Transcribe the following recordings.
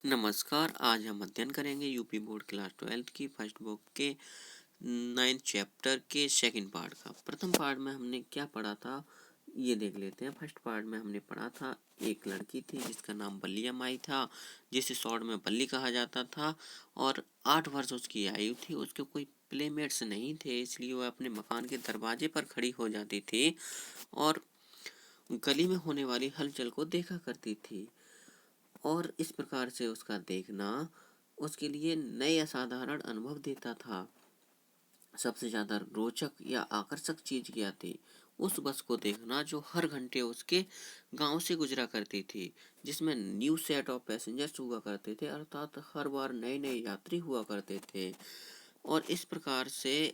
नमस्कार। आज हम अध्ययन करेंगे यूपी बोर्ड क्लास 12 की फर्स्ट बुक के 9th चैप्टर के सेकंड पार्ट का। प्रथम पार्ट में हमने क्या पढ़ा था ये देख लेते हैं। फर्स्ट पार्ट में हमने पढ़ा था एक लड़की थी जिसका नाम बल्लिया माई था, जिसे शॉर्ट में बल्ली कहा जाता था, और 8 वर्ष उसकी आयु थी। उसके कोई प्लेमेट्स नहीं थे, इसलिए वह अपने मकान के दरवाजे पर खड़ी हो जाती थी और गली में होने वाली हलचल को देखा करती थी। और इस प्रकार से उसका देखना उसके लिए नए असाधारण अनुभव देता था। सबसे ज्यादा रोचक या आकर्षक चीज क्या थी? उस बस को देखना जो हर घंटे उसके गांव से गुजरा करती थी, जिसमें न्यू सेट ऑफ पैसेंजर्स हुआ करते थे, अर्थात हर बार नए नए यात्री हुआ करते थे। और इस प्रकार से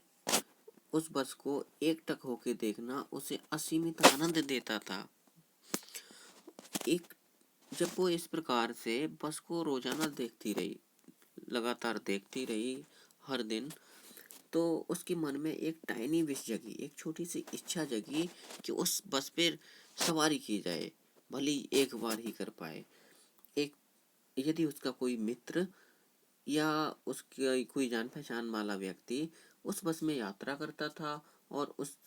उस बस को एकटक होके देखना उसे असीमित आनंद देता था। एक जब वो इस प्रकार से बस को रोजाना देखती रही, लगातार देखती रही हर दिन, तो उसके मन में एक टाइनी विश जगी, एक छोटी सी इच्छा जगी कि उस बस पर सवारी की जाए, भले ही एक बार ही कर पाए। एक यदि उसका कोई मित्र या उसका कोई जान पहचान वाला व्यक्ति उस बस में यात्रा करता था और उस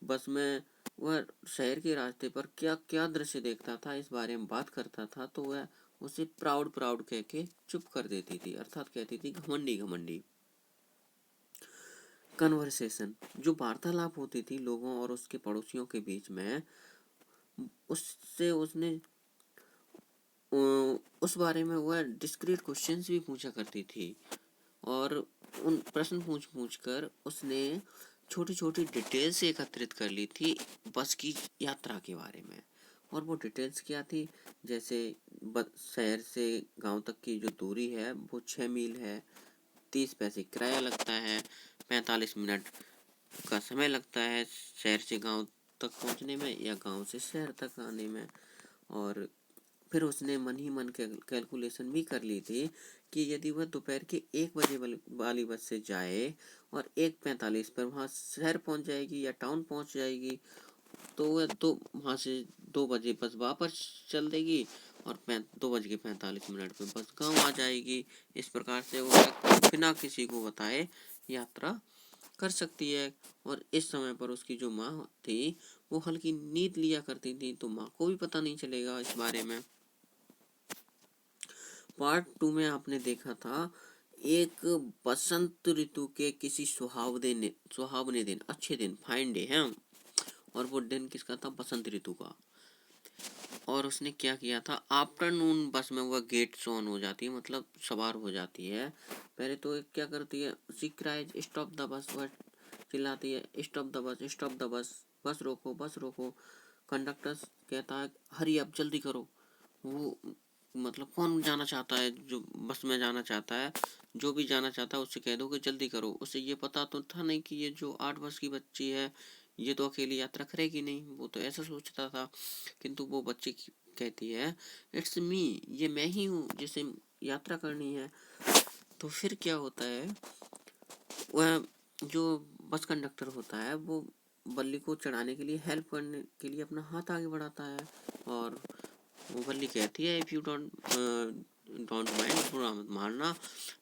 बस में वह शहर के रास्ते पर क्या क्या दृश्य देखता था इस बारे में बात करता था, तो वह उसे प्राउड प्राउड कह के चुप कर देती थी, अर्थात कहती थी घमंडी घमंडी। कन्वर्सेशन, जो वार्तालाप होती थी लोगों और उसके पड़ोसियों के बीच में, उससे उसने उस बारे में वह डिस्क्रीट क्वेश्चंस भी पूछा करती थी। और उन प्रश्न पूछ पूछ कर उसने छोटी छोटी डिटेल्स एकत्रित कर ली थी बस की यात्रा के बारे में। और वो डिटेल्स क्या थी? जैसे शहर से गांव तक की जो दूरी है वो 6 मील है, 30 पैसे किराया लगता है, 45 मिनट का समय लगता है शहर से गांव तक पहुंचने में या गांव से शहर तक आने में। और फिर उसने मन ही मन कैलकुलेशन भी कर ली थी कि यदि वह दोपहर के 1 बजे वाली बस से जाए और 1:45 पर वहाँ शहर पहुंच जाएगी या टाउन पहुंच जाएगी, तो वह वहाँ से 2 बजे बस वापस चल देगी और 2:45 पे बस गाँव आ जाएगी। इस प्रकार से वो बिना किसी को बताए यात्रा कर सकती है। और इस समय पर उसकी जो माँ थी वो हल्की नींद लिया करती थी, तो माँ को भी पता नहीं चलेगा इस बारे में। पार्ट 2 में आपने देखा था एक बसंत ऋतु के किसी सुहावने दिन, अच्छे दिन, फाइन डे है, और वो दिन किसका था? बसंत ऋतु का। और उसने क्या किया था? आफ्टरनून बस में वह गेट्स ऑन हो जाती है, मतलब सवार हो जाती है। पहले तो एक क्या करती है, she cries stop the bus, वह चिल्लाती है stop the bus, stop the bus, बस रोको, बस रोको। कंडक्टर कहता है हरी अप, जल्दी करो। वो मतलब कौन जाना चाहता है? जो बस में जाना चाहता है, जो भी जाना चाहता है उससे कह दो कि जल्दी करो। उसे ये पता तो था नहीं कि ये जो 8 वर्ष की बच्ची है ये तो अकेली यात्रा करेगी नहीं, वो तो ऐसा सोचता था। किंतु वो बच्ची कहती है इट्स मी, ये मैं ही हूँ जिसे यात्रा करनी है। तो फिर क्या होता है, वह जो बस कंडक्टर होता है वो बल्ली को चढ़ाने के लिए, हेल्प करने के लिए अपना हाथ आगे बढ़ाता है। और वो बल्ली कहती है इफ़ यू डोंट माइंड, बुरा मत मारना,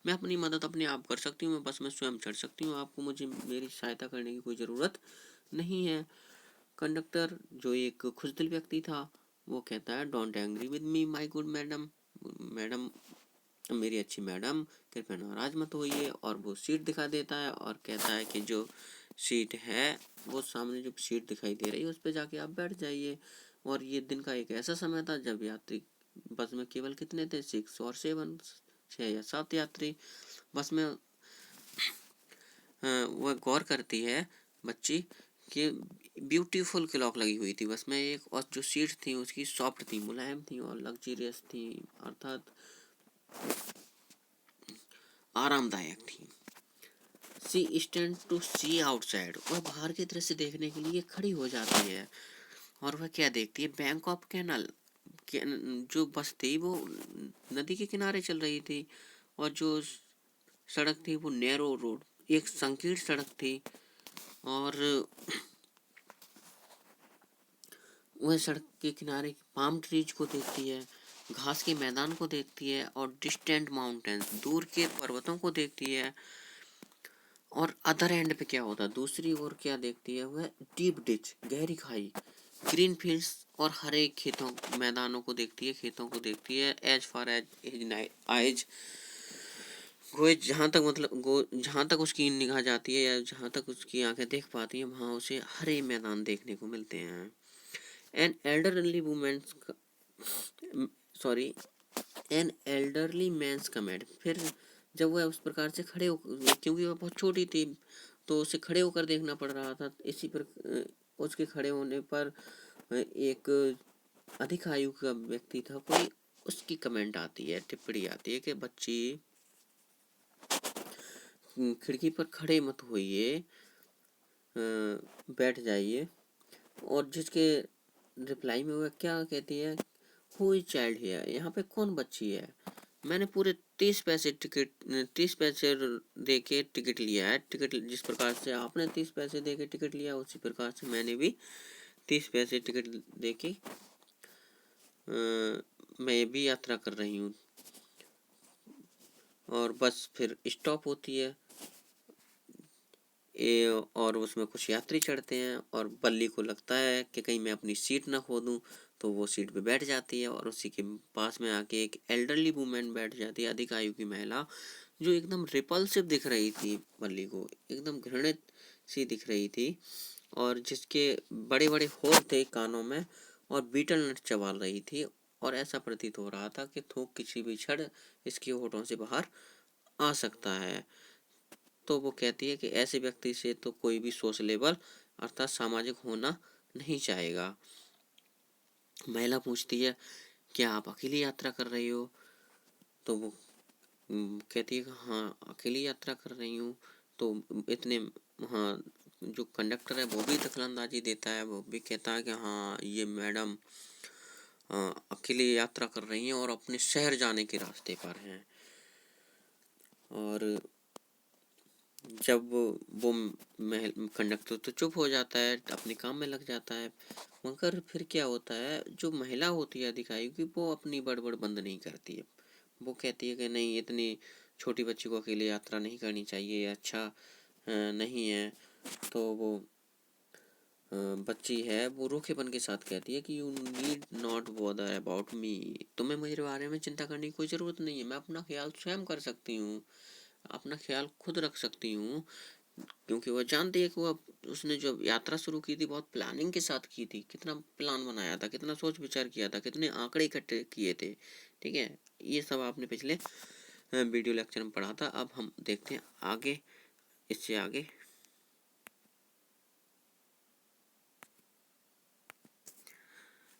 मैं अपनी मदद अपने आप कर सकती हूँ, मैं बस में स्वयं चढ़ सकती हूँ, आपको मुझे मेरी सहायता करने की कोई ज़रूरत नहीं है। कंडक्टर जो एक खुशदिल व्यक्ति था वो कहता है don't angry with me my good madam, madam मेरी अच्छी मैडम, कृपया नाराज मत होइए। और वो सीट दिखा देता है और कहता है कि जो सीट है वो सामने जो सीट दिखाई दे रही है उस पर जाके आप बैठ जाइए। और ये दिन का एक ऐसा समय था जब यात्री बस में केवल कितने थे? 6 और 7, 6 या 7 यात्री बस में। वह गौर करती है बच्ची कि ब्यूटीफुल क्लॉक लगी हुई थी बस में एक, और जो सीट थी उसकी सॉफ्ट थी, मुलायम थी और लग्जरियस थी, अर्थात आरामदायक थी। सी स्टैंड टू सी आउटसाइड, वह बाहर की दृश्य देखने के लिए खड़ी हो जाती है। और वह क्या देखती है? Bank of canal. जो बस थी वो नदी के किनारे चल रही थी, और जो सड़क थी वो नैरो रोड, एक संकीर्ण सड़क थी। और वह सड़क के किनारे पाम ट्रीज को देखती है, घास के मैदान को देखती है, और डिस्टेंट माउंटेन्स, दूर के पर्वतों को देखती है। और अदर एंड पे क्या होता है, दूसरी ओर क्या देखती है वह, डीप डिच, गहरी खाई, ग्रीन फील्ड्स, और हरे खेतों मैदानों को देखती है, खेतों को देखती है। एज फार एज आइज गोएज, जहाँ तक मतलब जहाँ तक उसकी निगाह जाती है या जहाँ तक उसकी आंखें देख पाती हैं, वहाँ उसे हरे मैदान देखने को मिलते हैं। An elderly womens sorry an elderly mans comment, फिर जब वह उस प्रकार से खड़े हो, क्योंकि वह बहुत छोटी थी तो उसे खड़े होकर देखना पड़ रहा था, इसी पर उसके खड़े होने पर एक अधिक आयु का व्यक्ति था कोई, उसकी कमेंट आती है, टिप्पणी आती है कि बच्ची खिड़की पर खड़े मत होइए, बैठ जाइए। और जिसके रिप्लाई में वह क्या कहती है, हु इज चाइल्ड हियर, यहाँ पे कौन बच्ची है, मैंने पूरे 30 पैसे दे के टिकट लिया है। टिकट जिस प्रकार से आपने 30 पैसे दे के टिकट लिया, उसी प्रकार से मैंने भी 30 पैसे टिकट दे के मैं भी यात्रा कर रही हूँ। और बस फिर स्टॉप होती है, और उसमें कुछ यात्री चढ़ते हैं, और बल्ली को लगता है कि कहीं मैं अपनी सीट ना खो दूँ, तो वो सीट पे बैठ जाती है, और उसी के पास में आके एक एल्डरली वुमेन बैठ जाती है, अधिक आयु की महिला, जो एकदम रिपल्सिव दिख रही थी, बल्ली को एकदम घृणित सी दिख रही थी, और जिसके बड़े बड़े होल थे कानों में, और बीटल नट चबा रही थी, और ऐसा प्रतीत हो रहा था कि थूक किसी भी क्षण इसके होठों से बाहर आ सकता है। तो वो कहती है कि ऐसे व्यक्ति से तो कोई भी सोशलेबल अर्थात सामाजिक होना नहीं चाहेगा। महिला पूछती है, क्या आप अकेली यात्रा कर रही हो, तो वो कहती है कि हाँ अकेली यात्रा कर रही हूँ। तो इतने हाँ, जो कंडक्टर है वो भी दखलंदाजी देता है, वो भी कहता है कि हाँ ये मैडम अकेले यात्रा कर रही हैं और अपने शहर जाने के रास्ते पर हैं। और जब वो कंडक्टर तो चुप हो जाता है, अपने काम में लग जाता है, मगर फिर क्या होता है, जो महिला होती है अधिकारी की, वो अपनी बड़बड़ बंद नहीं करती है। वो कहती है कि नहीं, इतनी छोटी बच्ची को अकेले यात्रा नहीं करनी चाहिए, अच्छा नहीं है। तो वो बच्ची है वो रूखेपन के साथ कहती है कि you need not bother about me, तुम्हें मेरे बारे में चिंता करने की कोई ज़रूरत नहीं है, मैं अपना ख्याल स्वयं कर सकती हूँ, अपना ख्याल खुद रख सकती हूँ। क्योंकि वह जानती है कि वह उसने जो यात्रा शुरू की थी बहुत प्लानिंग के साथ की थी, कितना प्लान बनाया था, कितना सोच विचार किया था, कितने आंकड़े इकट्ठे किए थे। ठीक है, ये सब आपने पिछले वीडियो लेक्चर में पढ़ा था। अब हम देखते हैं आगे, इससे आगे।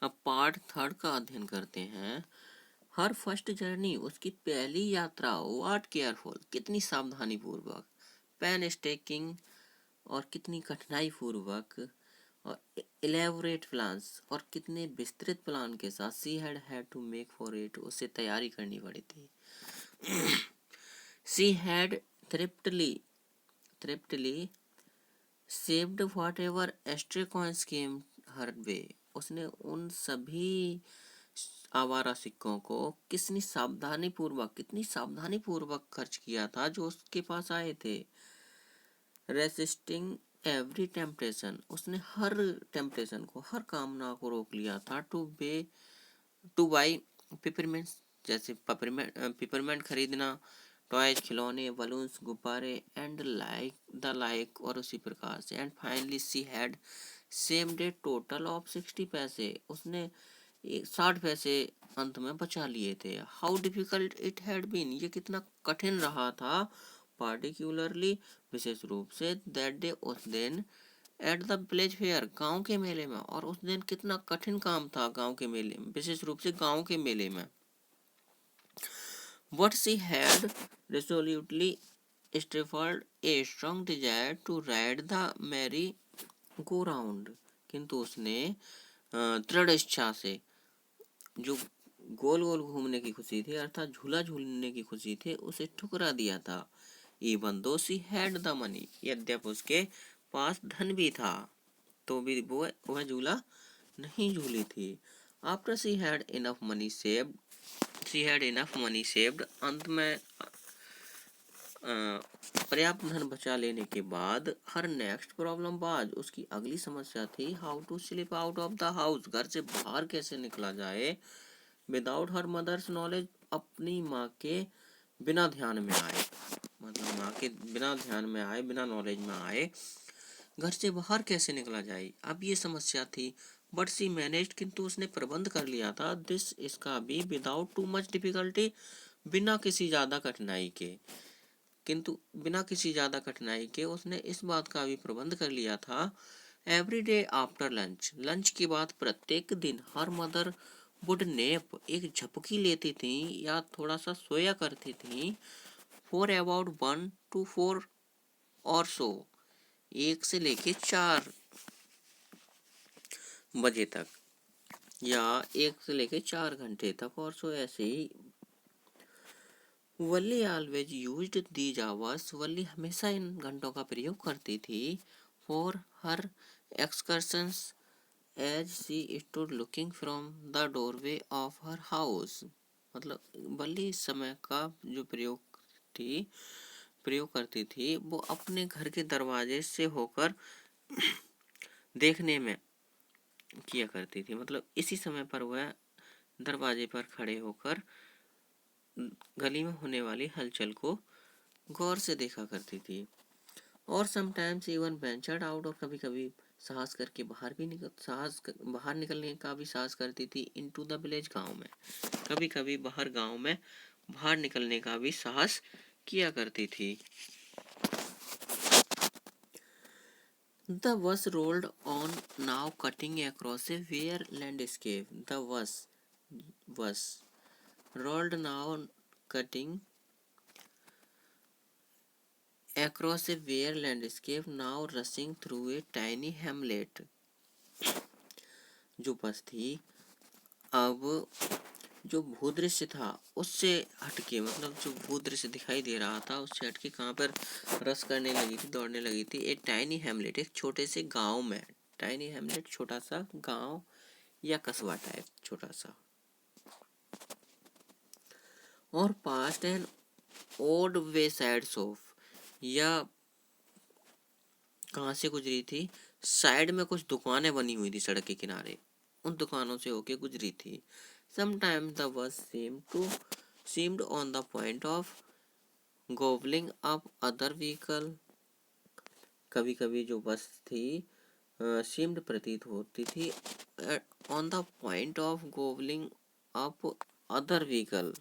अब पार्ट 3 का अध्ययन करते हैं। हर फर्स्ट जर्नी, उसकी पहली यात्रा, व्हाट केयरफुल, कितनी सावधानी पूर्वक, पेन स्टेकिंग, और कितनी कठिनाई पूर्वक, और इलेबोरेट प्लान्स, और कितने विस्तृत प्लान के साथ she had to make for it, उसे तैयारी करनी पड़ी थी। She had thriftily saved whatever extra coins came her way, उसने उन सभी आवारा सिक्कों को कितनी सावधानी पूर्वक खर्च किया था जो उसके पास आए थे। रेसिस्टिंग एवरी टेम्पटेशन, उसने हर टेम्पटेशन को, हर कामना को रोक लिया था। टू बाई पिपरमेंट्स, जैसे पिपरमेंट खरीदना, टॉयज, खिलौने, बलून्स, गुब्बारे, एंड लाइक, और उसी प्रकार से। And finally she had saved A total of 60 पैसे, उसने 60 पैसे अंत में बचा लिए थे। How difficult it had been, ये कितना कठिन रहा था, पार्टिकुलरली, विशेष रूप से, दैट डे, उस दिन, एट द विलेज फेयर, गांव के मेले में। और उस दिन कितना कठिन काम था गांव के मेले में, विशेष रूप से गांव के मेले में। What she had resolutely stifled a strong desire to ride the merry go round, किंतु उसने दृढ़ इच्छा से, जो गोल गोल घूमने की खुशी थी अर्थात झूला झूलने की खुशी थी, उसे ठुकरा दिया था। Even though she had the money, यद्यप उसके पास धन भी था, तो भी वह झूला नहीं झूली थी। After she had enough money saved, अंत में पर्याप्त धन बचा लेने के बाद हर नेक्स्ट प्रॉब्लम वाज, उसकी अगली समस्या थी how to slip out of the house, घर से बाहर कैसे निकला जाए, विदाउट हर मदर्स नॉलेज, अपनी माँ के बिना ध्यान में आए, मतलब माँ के बिना ध्यान में आए, बिना नॉलेज में आए, घर से बाहर कैसे निकला जाए, अब ये समस्या थी। बट सी मैनेज्ड, किंतु उसने प्रबंध कर लिया था, दिस इसका भी, विदाउट टू मच डिफिकल्टी, बिना किसी ज्यादा कठिनाई के, किंतु बिना किसी ज्यादा कठिनाई के उसने इस बात का भी प्रबंध कर लिया था। Every day after lunch, lunch के बाद प्रत्येक दिन हर मदर वुड नेप, एक झपकी लेती थी या थोड़ा सा सोया करती थी, फॉर अबाउट 1 to 4 और सो, 1 से लेके 4 बजे तक, या 1 से लेके 4 घंटे तक, और सो ऐसे ही। Valli always used these hours, Valli हमेशा इन घंटों का प्रयोग करती थी, for her excursions, as she stood looking from the doorway of her house, मतलब वल्ली इस समय का जो प्रयोग करती थी वो अपने घर के दरवाजे से होकर देखने में किया करती थी, मतलब इसी समय पर वह दरवाजे पर खड़े होकर गली में होने वाली हलचल को गौर से देखा करती थी। और समटाइम्स इवन वेंचर्ड आउट, और कभी कभी साहस करके बाहर निकलने का भी साहस करती थी, इनटू द विलेज, गांव में, कभी कभी गांव में बाहर निकलने का भी साहस किया करती थी। The bus rolled on, now cutting across a bare landscape. The bus rolled, now cutting across a bare landscape, now rushing through a tiny hamlet. जो बस थी, अब जो भूदृश्य था उससे हटके, मतलब जो भूदृश्य दिखाई दे रहा था उससे हटके कहाँ पर रस करने लगी थी, दौड़ने लगी थी, एक टाइनी हैमलेट, एक छोटे से गांव में, टाइनी हैमलेट छोटा सा गांव या कस्बा टाइप छोटा सा, और past an odd way side of, या कहाँ से गुजरी थी, साइड में कुछ दुकानें बनी हुई थी सड़क के किनारे, उन दुकानों से होके गुजरी थी। Sometimes the bus seemed on the point of gobbling up other vehicle, कभी कभी जो बस थी seemed प्रतीत होती थी on the point of gobbling up other vehicle,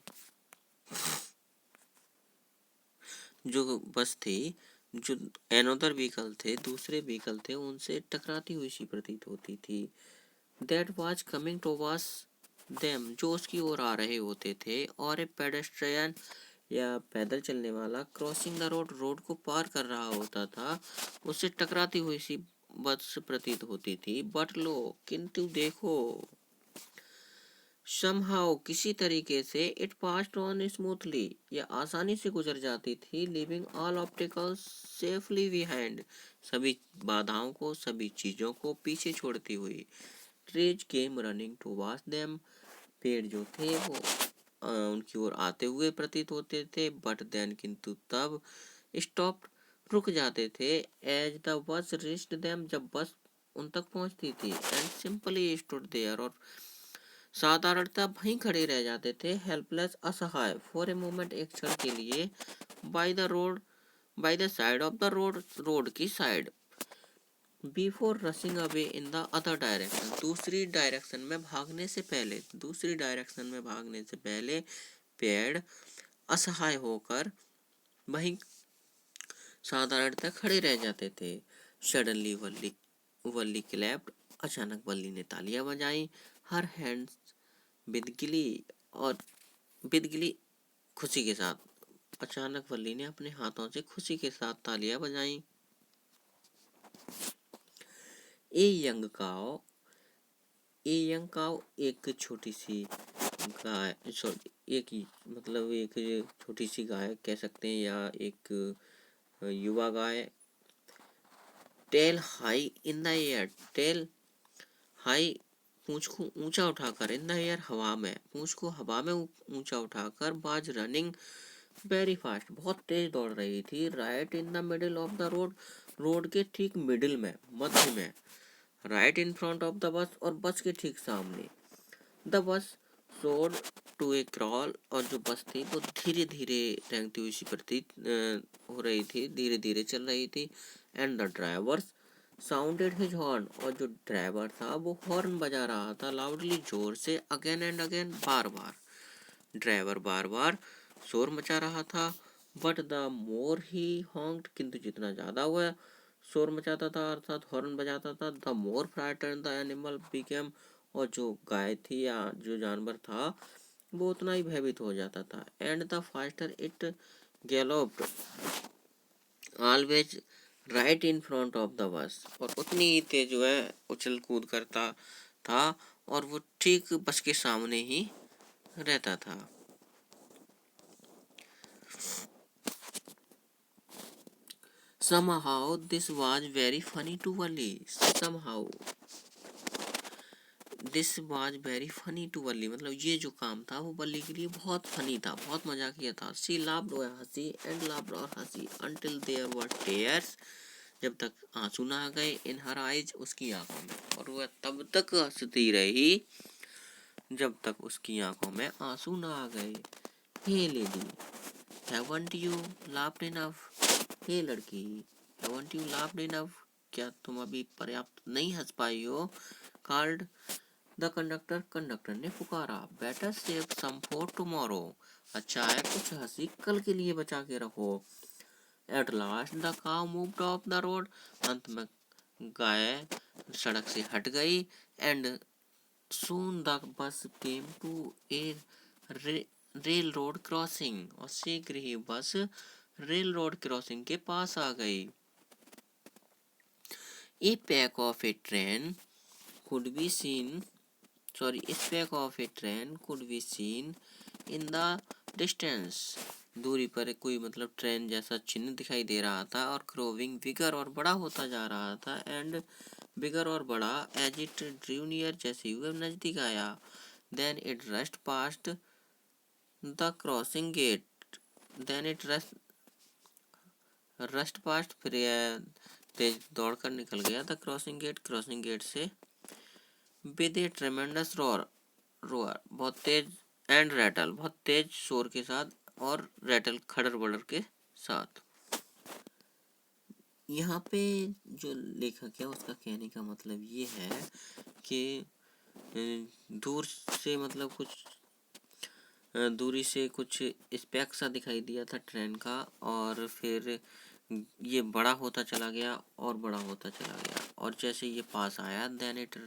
जो बस थी, जो another vehicle थे, दूसरे व्हीकल थे, उनसे टकराती हुई सी प्रतीत होती थी। That was coming towards them, जो उसकी ओर आ रहे होते थे, और ए पेडेस्ट्रियन, या पैदल चलने वाला, क्रॉसिंग द रोड, रोड को पार कर रहा होता था, उससे टकराती हुई सी बस प्रतीत होती थी। बट लो, किंतु देखो, somehow किसी तरीके से, इट पास्ड ऑन स्मूथली, या आसानी से गुजर जाती थी, living all obstacles safely behind, सभी बाधाओं को, सभी चीजों को पीछे छोड़ती हुई। Trees came running towards them, पेड़ जो थे वो उनकी ओर आते हुए प्रतीत होते थे, बट देन, किंतु तब, स्टॉप, रुक जाते थे, as the bus reached them, जब बस उन तक पहुंचती थी, एंड सिंपली स्टूड देयर, और साधारणतः वहीं खड़े रह जाते थे, हेल्पलेस, असहाय, फॉर ए मोमेंट, एक क्षण के लिए, by the side of the road, road की side, before rushing away in the other direction, दूसरी डायरेक्शन में भागने से पहले पेड़ असहाय होकर वहीं साधारणतः खड़े रह जाते थे। सडनली वल्ली क्लैप्ड, अचानक वल्ली ने तालियां बजाई, हर हैंड्स विद गिली, और विद गिली, खुशी के साथ, अचानक वल्ली ने अपने हाथों से खुशी के साथ तालियां बजाई। ए यंग काओ, एक छोटी सी गाय, एक छोटी सी गाय कह सकते हैं, या एक युवा गाय, tail high in the air, tail high पूंछ को ऊंचा उठाकर, इन द एयर हवा में, पूंछ को हवा में ऊंचा उठाकर, वाज रनिंग वेरी फास्ट, बहुत तेज दौड़ रही थी, right in the middle of the road, road के ठीक मिडिल में, मध्य में, right in front of the bus, और बस के ठीक सामने। द बस सोड टू ए क्रॉल, और जो बस थी वो धीरे धीरे रेंगती हुई सी प्रतीत हो रही थी, धीरे धीरे चल रही थी। And the drivers sounded his horn, और जो ड्राइवर था वो हॉर्न बजा रहा था लाउडली, जोर से, अगेन एंड अगेन, बार बार। ड्राइवर बार बार शोर मचा रहा था। बट द मोर ही हॉन्क्ड, किंतु जितना ज्यादा वह शोर मचाता था अर्थात हॉर्न बजाता था, the more frightened the animal became, और जो गाय थी या जो जानवर था वो उतना ही भयभीत हो जाता था। And the faster it galloped always right in front of the bus, और उतनी ही तेज जो है उछल कूद करता था, और वो ठीक बस के सामने ही रहता था। Somehow this was very funny to Wally. Somehow this was very funny to Wally. मतलब ये जो काम था वो बल्ली के लिए बहुत फनी था, बहुत मजाकिया था। She laughed और हंसी, and laughed और हंसी, until there were tears, जब तक आंसू ना आ गए, in her eyes, उसकी आंखों में, और वह तब तक हंसती रही जब तक उसकी आंखों में आंसू ना आ गए। Hey lady, haven't you laughed enough? हे लड़की, haven't you laughed enough? क्या तुम अभी पर्याप्त नहीं हंस पाई हो? Called the conductor, कंडक्टर ने पुकारा। Better save some for tomorrow. अच्छा है कुछ हंसी कल के लिए बचा के रखो। At last the cow moved off the road. अंत में गाय सड़क से हट गई। And soon the bus came to a rail road crossing, और शीघ्र ही बस रेल रोड क्रॉसिंग के पास आ गई। A speck of a train could be seen, a speck of a train could be seen in the distance. दूरी पर कोई मतलब train जैसा चिन्ह दिखाई दे रहा था, और ग्रोविंग बिगर, और बड़ा होता जा रहा था, एंड बिगर, और बड़ा, एज इट ड्रीव नियर, जैसे ही वह नजदीक आया। Then it rushed past the crossing gate, then it rushed past, फिर तेज दौड़कर निकल गया था क्रॉसिंग गेट से। विद ए ट्रेमेंडस रोर, बहुत तेज, एंड रैटल, बहुत तेज शोर के साथ, और रैटल, खड़र बड़र के साथ। यहाँ पे जो लेखक है उसका कहने का मतलब ये है कि दूर से मतलब कुछ दूरी से कुछ स्पेक सा दिखाई दिया था ट्रेन का, और फिर ये बड़ा होता चला गया और बड़ा होता चला गया, और जैसे ये पास आया, then it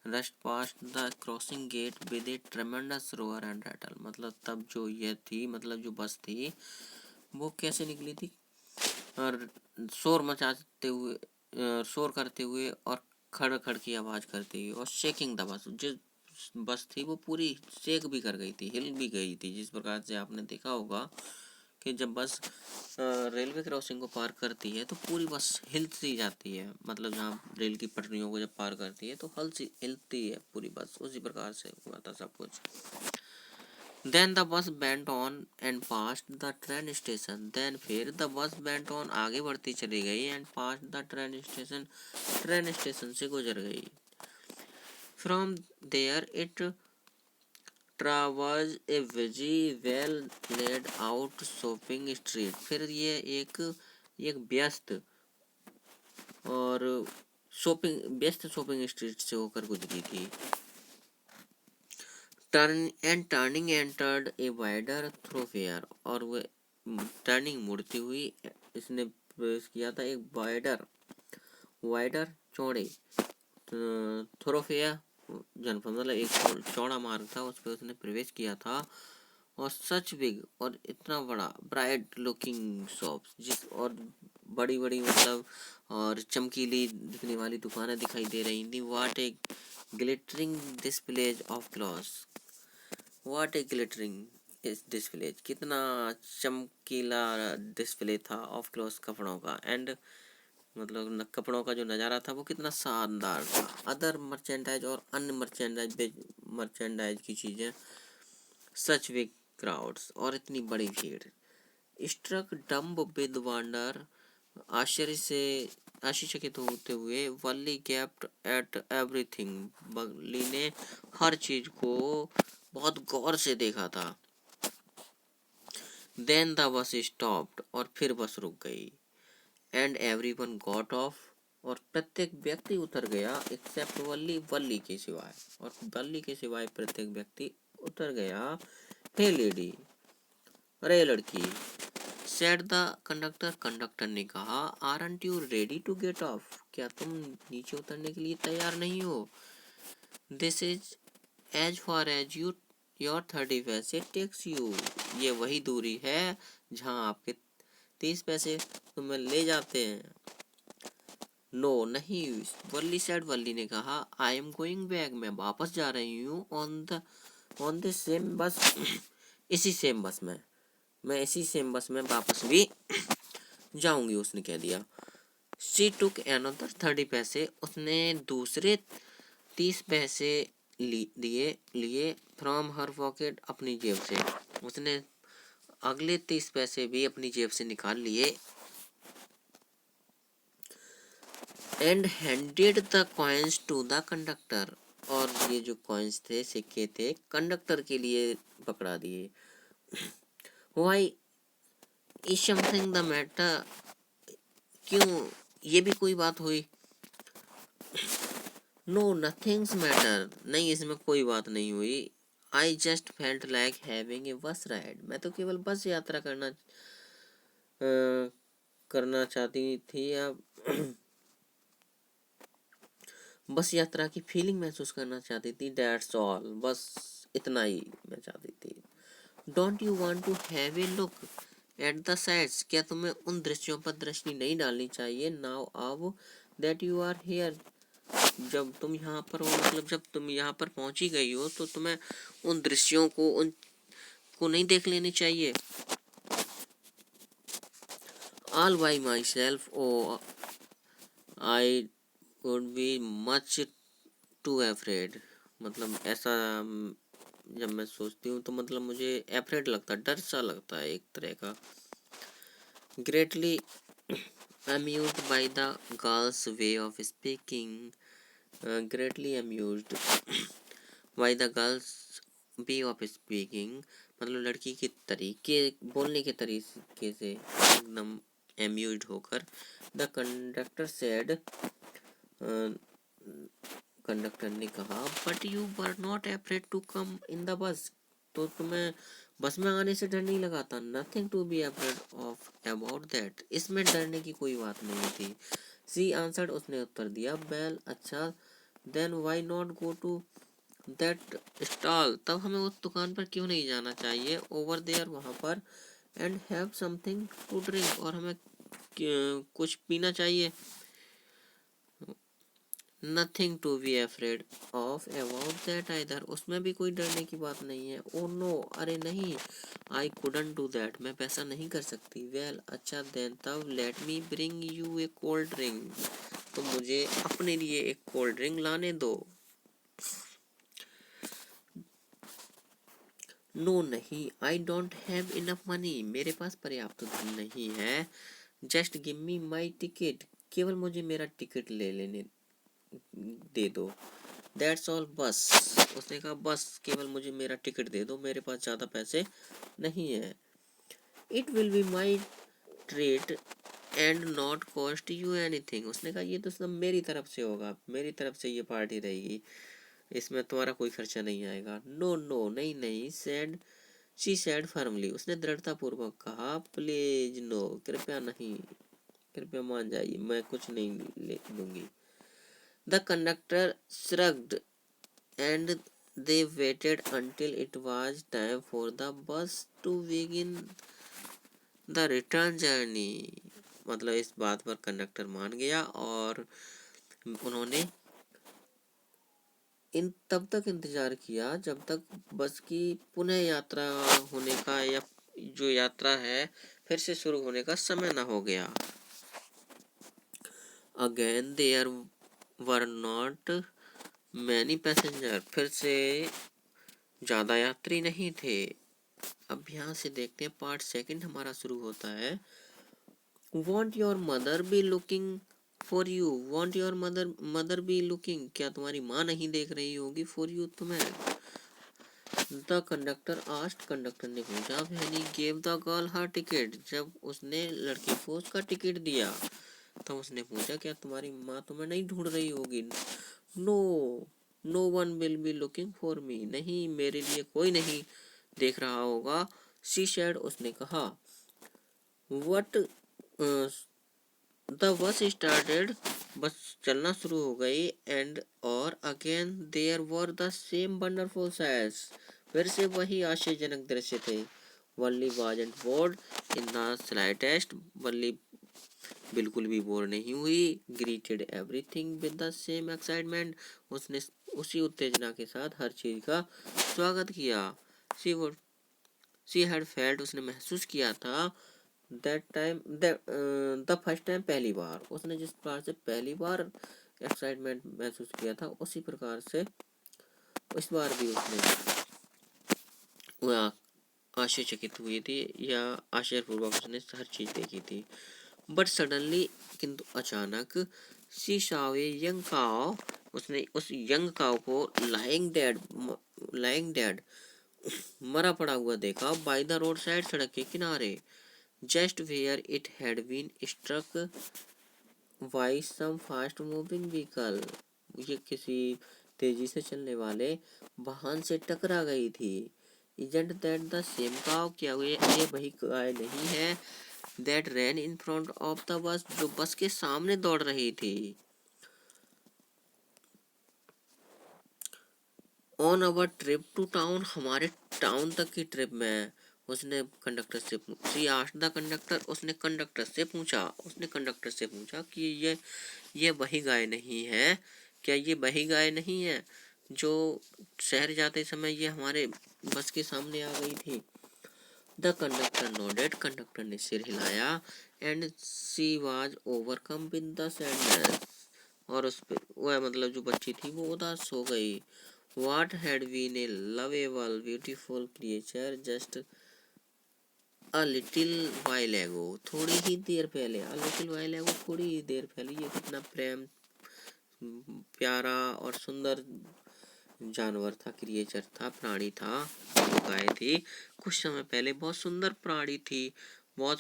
rushed past the crossing gate with a tremendous roar and rattle, मतलब तब जो ये थी, मतलब जो बस थी वो कैसे निकली थी, और शोर मचाते हुए, शोर करते हुए, और खड़ खड़ की आवाज करते हुए, और शेकिंग द बस, जो बस थी वो पूरी शेक भी कर गई थी, हिल भी गई थी। जिस प्रकार से आपने देखा होगा कि जब बस रेलवे क्रॉसिंग को पार करती है तो पूरी बस हिलती जाती है, मतलब जहाँ रेल की पटरियों को जब पार करती है तो हिलती है पूरी बस, उसी प्रकार से हुआ था सब कुछ। Then the bus went on and passed the train station. Then फिर the bus went on, आगे बढ़ती चली गई, and passed the train station, train station से गुजर गई। From there it traversed a busy, well laid out shopping street. फिर ये एक व्यस्त शॉपिंग स्ट्रीट से होकर गुजरी थी। टर्निंग एंटर्ड ए वाइडर थ्रोफेयर, और वह टर्निंग मुड़ती हुई इसने प्रवेश किया था एक वाइडर चौड़े, थ्रोफेयर जनपद, मतलब एक चौड़ा मार्ग था, उस पर उसने प्रवेश किया था। और सच बिग, और इतना बड़ा, ब्राइट लुकिंग शॉप्स, जिस और बड़ी बड़ी मतलब और चमकीली दिखने वाली दुकानें दिखाई दे रही थी। What A glittering displays of clothes, what A glittering इस डिस्प्ले, कितना चमकीला डिस्प्ले था ऑफ क्लॉथ्स, कपड़ों का। एंड मतलब कपड़ों का जो नज़ारा था वो कितना शानदार था। अदर मर्चेंडाइज और अन्य मर्चेंडाइज की चीज़ें, सच बिग क्राउड्स, और इतनी बड़ी भीड़। स्ट्रक डम्ब विद वंडर, आश्चर्य से आश्चर्यचकित होते हुए, वल्ली गैप्ड एट एवरीथिंग, वल्ली ने हर चीज को बहुत गौर से देखा था। देन द बस स्टॉप्ड, और फिर बस रुक गई। एंड एवरीवन गॉट ऑफ, और प्रत्येक व्यक्ति उतर गया, एक्सेप्ट वल्ली, वल्ली के सिवाय, और वल्ली के सिवाय प्रत्येक व्यक्ति उतर गया। हे लेडी, अरे लड़की, सेड द कंडक्टर, कंडक्टर ने कहा, aren't you ready to get off, क्या तुम नीचे उतरने के लिए तैयार नहीं हो? This is as far as you your 30 पैसे टेक्स यू, ये वही दूरी है जहां आपके 30 पैसे तुम्हें ले जाते हैं। नो नहीं, वल्ली सेड, वल्ली ने कहा, आई एम गोइंग बैक, मैं वापस जा रही हूँ, ऑन दिस सेम बस, इसी सेम बस में, मैं इसी सेम बस में वापस भी जाऊंगी, उसने कह दिया। शी टुक अनदर 30 पैसे, उसने दूसरे 30 पैसे लिए फ्रॉम हर पॉकेट, अपनी जेब से, उसने अगले 30 पैसे भी अपनी जेब से निकाल लिए। And handed the coins to the conductor, और ये जो कॉइन्स थे, सिक्के थे, कंडक्टर के लिए पकड़ा दिए। Why is something the matter, क्यों, ये भी कोई बात हुई? नो नथिंग्स मैटर, नहीं इसमें कोई बात नहीं हुई। I just felt like having a बस राइड, मैं तो केवल बस यात्रा करना चाहती थी, या बस यात्रा की फीलिंग महसूस करना चाहती थी। दैट्स ऑल, बस इतना ही मैं चाहती थी। Don't you want to have a look at the sights, क्या तुम्हें उन दृश्यों पर दृष्टि नहीं डालनी चाहिए? नाउ अब दैट यू आर हियर, जब तुम यहाँ पर हो, मतलब जब तुम यहाँ पर पहुंची गई हो, तो तुम्हें उन दृश्यों को, उनको नहीं देख लेनी चाहिए? All by myself, oh I would be much too afraid, मतलब ऐसा जब मैं सोचती हूँ तो मतलब मुझे अफ्रेड लगता है, डर सा लगता है एक तरह का। Greatly amused by the girl's way of speaking, greatly amused by the girl's way of speaking, मतलब लड़की के तरीके, बोलने के तरीके से एकदम amused होकर। the conductor said, कंडक्टर ने कहा, but you were not afraid to come in the bus, तो तुम्हें बस में आने से डर नहीं लगा था? Nothing to be afraid of about that, इसमें डरने की कोई बात नहीं थी। सी आंसर्ड, उसने उत्तर दिया, वेल अच्छा, then why not go to that stall, तब हमें उस दुकान पर क्यों नहीं जाना चाहिए? ओवर देयर, वहाँ पर, and have something to drink, और हमें कुछ पीना चाहिए। Nothing to be afraid of about that either, उसमें भी कोई डरने की बात नहीं है। ओ नो, अरे नहीं, आई कुडंट डू दैट, मैं वैसा नहीं कर सकती। वेल अच्छा, देन तब let me bring U A cold drink, तो मुझे अपने लिए एक कोल्ड ड्रिंक लाने दो। नो नहीं, I don't have enough money, मेरे पास पर्याप्त धन नहीं है। Just give me my ticket, केवल मुझे मेरा टिकट ले लेने दे दो। दैट्स ऑल, बस, उसने कहा बस केवल मुझे मेरा टिकट दे दो, मेरे पास ज़्यादा पैसे नहीं है। It will be my treat and not cost you anything, उसने कहा ये तो सब मेरी तरफ से होगा, मेरी तरफ से ये पार्टी रहेगी, इसमें तुम्हारा कोई खर्चा नहीं आएगा। नो नो, नहीं नहीं, सेड शी सेड फर्मली, उसने दृढ़ता पूर्वक कहा, प्लीज नो, कृपया नहीं, कृपया मान जाइए, मैं कुछ नहीं ले दूंगी। The conductor shrugged and they waited until it was time for the bus to begin the return journey, मतलब इस बात पर कंडक्टर मान गया, और उन्होंने तब तक इंतजार किया जब तक बस की पुनः यात्रा होने का, या जो यात्रा है फिर से शुरू होने का समय ना हो गया। Again there were not many passenger, फिर से ज़्यादा यात्री नहीं थे। अब यहाँ से देखते हैं पार्ट सेकंड हमारा शुरू होता है। Want your mother B looking for you, want your mother be looking, क्या तुम्हारी माँ नहीं देख रही होगी फॉर यू, तुम्हें। द कंडक्टर आस्ट, कंडक्टर ने पूछा। When he gave the girl her ticket, जब उसने लड़की को उसका टिकट दिया तो उसने पूछा क्या तुम्हारी माँ तुम्हें नहीं ढूंढ रही होगी। No, no one will be looking for me, नहीं मेरे लिए कोई नहीं देख रहा होगा। शी सेड, उसने कहा। वट, द बस स्टार्टेड, बस चलना शुरू हो गई। एंड और again there were the same wonderful sights, फिर से वही आश्चर्यजनक दृश्य थे। Valli wasn't bored in the slightest, Valli बिल्कुल भी बोर नहीं हुई। Greeted everything with the same excitement, उसने उसी उत्तेजना के साथ हर चीज का स्वागत किया। She would she had felt, उसने महसूस किया था। That time, the first time, पहली बार, उसने जिस प्रकार से पहली बार एक्साइटमेंट महसूस किया था उसी प्रकार से इस बार भी उसने वह आश्चर्यचकित हुई थी या आश्चर्यपूर्वक उसने हर चीज देखी थी। बट सडनली, किंतु अचानक, she saw a young cow, उसने उस यंग काउ को लाइंग डेड मरा पड़ा हुआ देखा। बाय द रोड साइड, सड़क के किनारे। Just where it had been struck by some fast moving vehicle, ये किसी तेजी से चलने वाले वाहन से टकरा गई थी। Isn't that the same cow, क्या ये वही गाय नहीं है। That ran in front of the bus, जो बस के सामने दौड़ रही थी। On our trip to town, हमारे टाउन तक की ट्रिप में। उसने कंडक्टर से शी आस्क्ड द कंडक्टर, उसने कंडक्टर से पूछा कि ये वही गाय नहीं है, क्या ये वही गाय नहीं है जो शहर जाते समय ये हमारे बस के सामने आ गई थी। द कंडक्टर नोडेड, कंडक्टर ने सिर हिलाया। And she was overcome with the sadness, और उस पे वह मतलब जो बच्ची थी वो उदास हो गई। What had been a lovable, beautiful creature just a little while ago, थोड़ी ही देर पहले, a little while ago, थोड़ी ही देर पहले, ये कितना प्यारा और सुंदर जानवर था, क्रिएचर था, प्राणी था, वो गाय थी। कुछ समय पहले बहुत सुंदर प्राणी थी, बहुत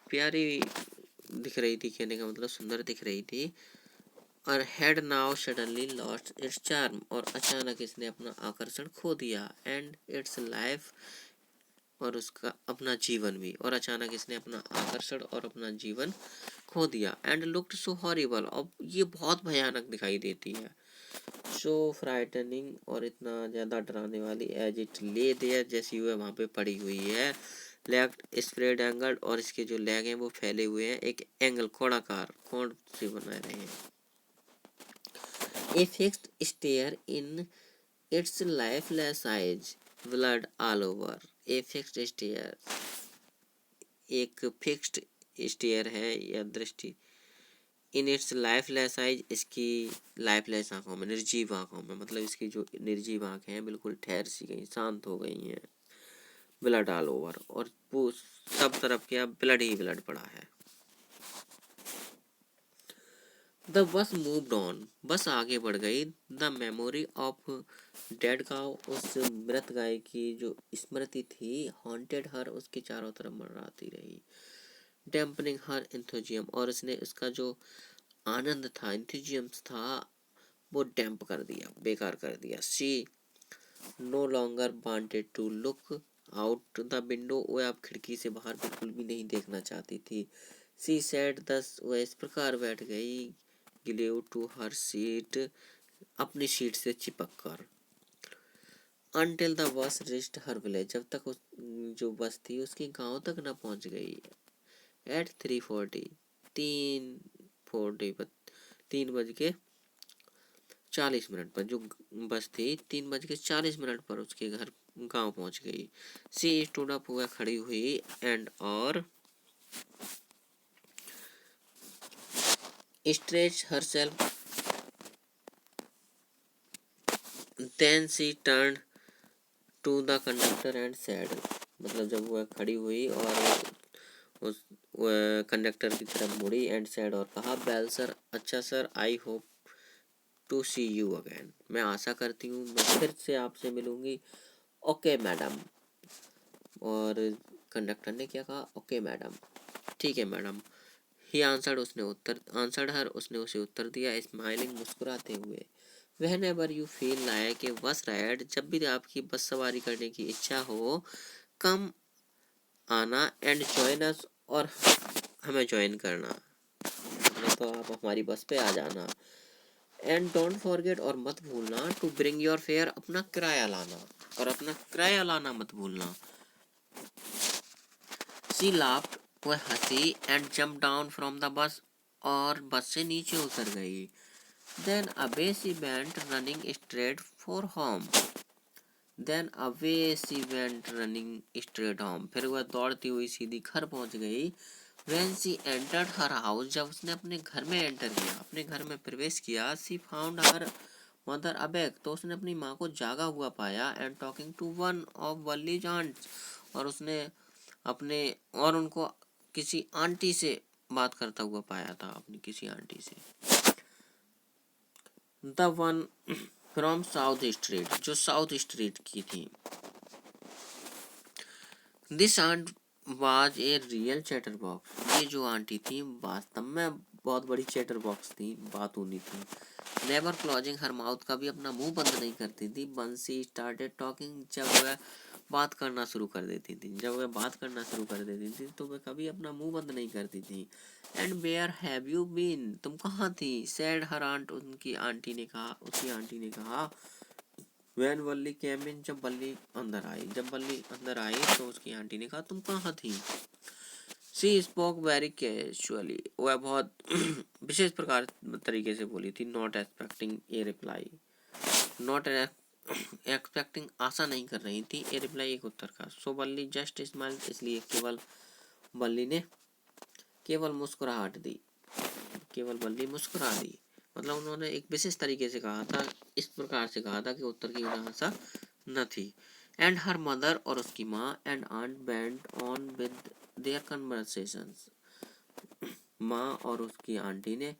प्यारी दिख रही थी, कहने का मतलब सुंदर दिख रही थी। और had now suddenly lost its charm, और अचानक इसने अपना आकर्षण खो दिया। एंड इट्स लाइफ, और उसका अपना जीवन भी, और अचानक इसने अपना आकर्षण और अपना जीवन खो दिया। एंड लुक्ड सो हॉरिबल, अब ये बहुत भयानक दिखाई देती है। सो फ्राइटनिंग, और इतना ज्यादा डराने वाली। एज इट ले देयर, जैसी वह वहां पे पड़ी हुई है। लेग स्प्रेड एंगल, और इसके जो लेग हैं वो फैले हुए हैं, एक एंगल कोणाकार कोण से बना रहे हैं। A fixed stare in its lifeless eyes, blood all over. A fixed stare, एक फिक्स्ड स्टेयर है या दृष्टि। इन इट्स लाइफलेस आइज, इसकी लाइफलेस आंखों में, निर्जीव आंखों में, मतलब इसकी जो निर्जीव आंखें हैं बिल्कुल ठहर सी गई, शांत हो गई हैं। ब्लड ऑल ओवर, और वो सब तरफ क्या ब्लड ही ब्लड पड़ा है। द बस मूव्ड ऑन, बस आगे बढ़ गई। The memory of dead cow, उस मृत गाय की जो स्मृति थी, हॉन्टेड हर, उसके चारों तरफ मंडराती रही। डैम्पनिंग हर एंथुजियम, और उसने उसका जो आनंद था, एंथुजियम्स था, वो डैम्प कर दिया, बेकार कर दिया। She no longer wanted to look out the window, वो अब खिड़की से बाहर बिल्कुल भी नहीं देखना चाहती थी। शी सेड दस, वह इस प्रकार बैठ गई। ग्लूड टू हर सीट, अपनी सीट से चिपक कर। Until the bus reached her village, जब तक उस जो बस थी उसके गांव तक न पहुंच गई। एट 3:40, 3:40 पर, 3:40 पर जो बस थी 3:40 पर उसके घर गांव पहुंच गई। सी स्टूड अप, हुआ खड़ी हुई। एंड और stretched herself, then she turned to the conductor and said, मतलब जब वह खड़ी हुई और उस कंडक्टर की तरफ मुड़ी एंड said और कहा, वेल सर, अच्छा sir, I hope to see you again, मैं आशा करती हूँ मैं फिर से आपसे मिलूंगी। Okay madam. और कंडक्टर ने क्या कहा, ओके मैडम, ठीक है मैडम। ही आंसर्ड, उसने उत्तर आंसर्ड हर, उसने उसे उत्तर दिया, स्माइलिंग, मुस्कुराते हुए। When ever you feel like a बस राइड, जब भी आपकी बस सवारी करने की इच्छा हो, कम आना एंड ज्वाइन अस, और हमें ज्वाइन करना, तो आप हमारी बस पे आ जाना। एंड डोंट फॉरगेट, और मत भूलना, टू ब्रिंग योर फेयर, अपना किराया लाना, और अपना किराया लाना मत भूलना। शी लाफ्ड, वह हंसी, and jump down from the bus, और बस से नीचे उतर गई। Then away she went running straight for home. Then away she went running straight home, फिर वह दौड़ती हुई सीधी घर पहुंच गई। When she entered her house, जब उसने अपने घर में एंटर किया, अपने घर में प्रवेश किया, she found her mother awake, तो उसने अपनी माँ को जागा हुआ पाया, and talking to one of Wally's aunts, और उसने अपने और उनको किसी आंटी से बात करता हुआ पाया था, अपनी किसी आंटी से। The one from South Street, जो साउथ स्ट्रीट की थी। This aunt was a real chatterbox, ये जो आंटी थी वास्तव में बहुत बड़ी चैटर बॉक्स थी, बातूनी थी। नेवर क्लोजिंग हर माउथ, कभी अपना मुंह बंद नहीं करती थी। बंसी स्टार्टेड टॉकिंग, जब वह बात करना शुरू कर देती थी, जब वह बात करना शुरू कर देती थी तो वह कभी अपना मुंह बंद नहीं करती थी। And where have you been, तुम कहाँ थी, सैड हर आंट, उनकी आंटी ने कहा, उसकी आंटी ने कहा। वैन वल्ली केम इन, जब बल्ली अंदर आई, जब बल्ली अंदर आई तो उसकी आंटी ने कहा, तुम कहाँ थी। सी स्पोक वेरी कैजुअली, वह बहुत विशेष प्रकार तरीके से बोली थी। Not expecting a reply, not expecting, आशा नहीं कर रही थी, ए रिप्लाई, एक उत्तर का। सो बल्ली जस्ट स्माइल, इसलिए केवल बल्ली ने केवल मुस्कुराहट दी, केवल बल्ली मुस्कुरा दी। मतलब उन्होंने एक विशेष तरीके से कहा था, इस प्रकार से कहा था कि उत्तर की आशा न थी। एंड हर मदर, और उसकी माँ, and aunt went on with their conversations, माँ और उसकी आंटी ने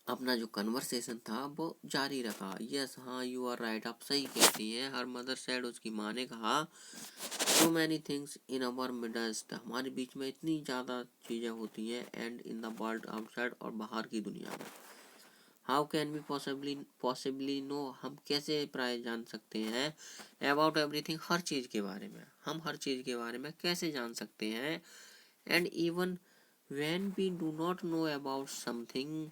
अपना जो कन्वर्सेशन था वो जारी रखा। यस, हाँ, यू आर राइट, आप सही कहती हैं। हर मदर सेड, उसकी माँ ने कहा, so many things in our midst, हमारे बीच में इतनी ज़्यादा चीज़ें होती हैं, and in the world outside, और बाहर की दुनिया में। How can we possibly know, हम कैसे प्राय जान सकते हैं। अबाउट एवरीथिंग, हर चीज़ के बारे में, हम हर चीज़ के बारे में कैसे जान सकते हैं। And even when we do not know about something,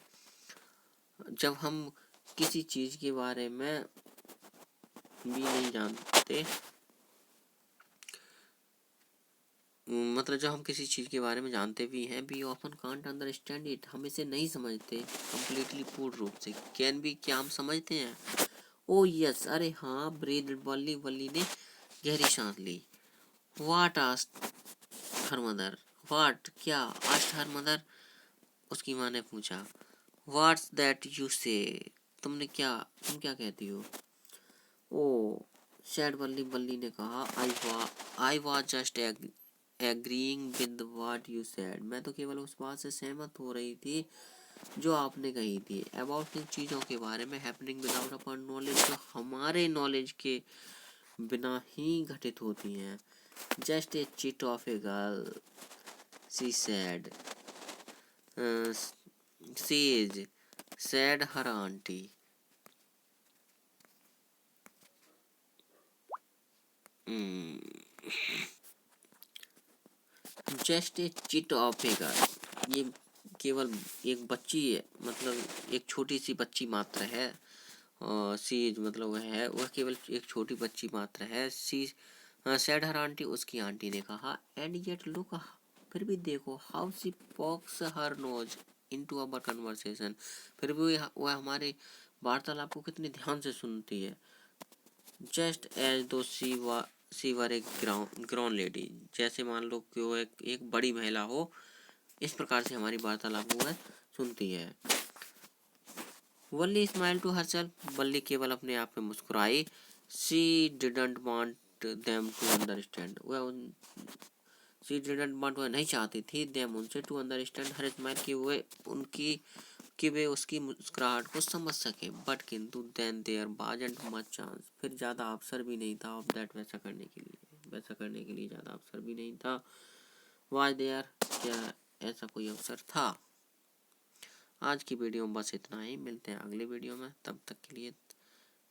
जब हम किसी चीज़ के बारे में भी नहीं जानते, मतलब जब हम किसी चीज़ के बारे में जानते भी हैं, we often can't understand it, हम इसे नहीं समझते कम्प्लीटली, पूर्ण रूप से। कैन बी, क्या हम समझते हैं। ओ यस, अरे हाँ, ब्रीद वल्ली, वल्ली ने गहरी सांस ली। वाट आस्ट हर मदर, वाट, क्या, आस्ट हर मदर, उसकी माँ ने पूछा। वाट्स दैट यू से, तुम क्या कहती हो। ओ सैड वल्ली, वल्ली ने कहा, I was just agreeing with what you said, मैं तो केवल उस बात से सहमत हो रही थी जो आपने कही थी। अबाउट, इन चीज़ों के बारे में, हैपनिंग विदाउट अपर नॉलेज, जो हमारे नॉलेज के बिना ही घटित होती हैं। Just a chit of a girl, she said, says said her aunty. Just a chit of a girl, ये केवल एक बच्ची है, मतलब एक छोटी सी बच्ची मात्र है। और सी मतलब वह केवल एक छोटी बच्ची मात्र है। सी सैड हर आंटी, उसकी आंटी ने कहा। एंड येट लुक, फिर भी देखो, how she pokes her nose into our conversation, फिर भी वह हमारे वार्तालाप को कितने ध्यान से सुनती है। जस्ट एज दो सी वर एक ग्राउंड लेडी, जैसे मान लो कि वो एक बड़ी महिला हो, इस प्रकार से हमारी वार्तालाप को वह सुनती है। Valli smile to herself, Valli केवल अपने आप में मुस्कुराई। She didn't want them to understand, she didn't want, वह नहीं चाहती थी, देम उनसे, टू अंडरस्टैंड हर स्माइल, कि वे उसकी मुस्कुराहट को समझ सके। बट किंतु then there wasn't much chance, फिर ज़्यादा अवसर भी नहीं था ऑफ दैट, वैसा करने के लिए ज़्यादा अवसर भी नहीं था। वाज देयर, क्या ऐसा कोई अवसर था। आज की वीडियो में बस इतना ही, मिलते हैं अगले वीडियो में, तब तक के लिए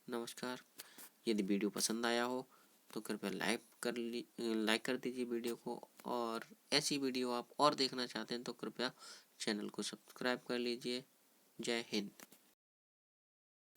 नमस्कार। यदि वीडियो पसंद आया हो तो कृपया लाइक कर दीजिए वीडियो को, और ऐसी वीडियो आप और देखना चाहते हैं तो कृपया चैनल को सब्सक्राइब कर लीजिए। जय हिंद।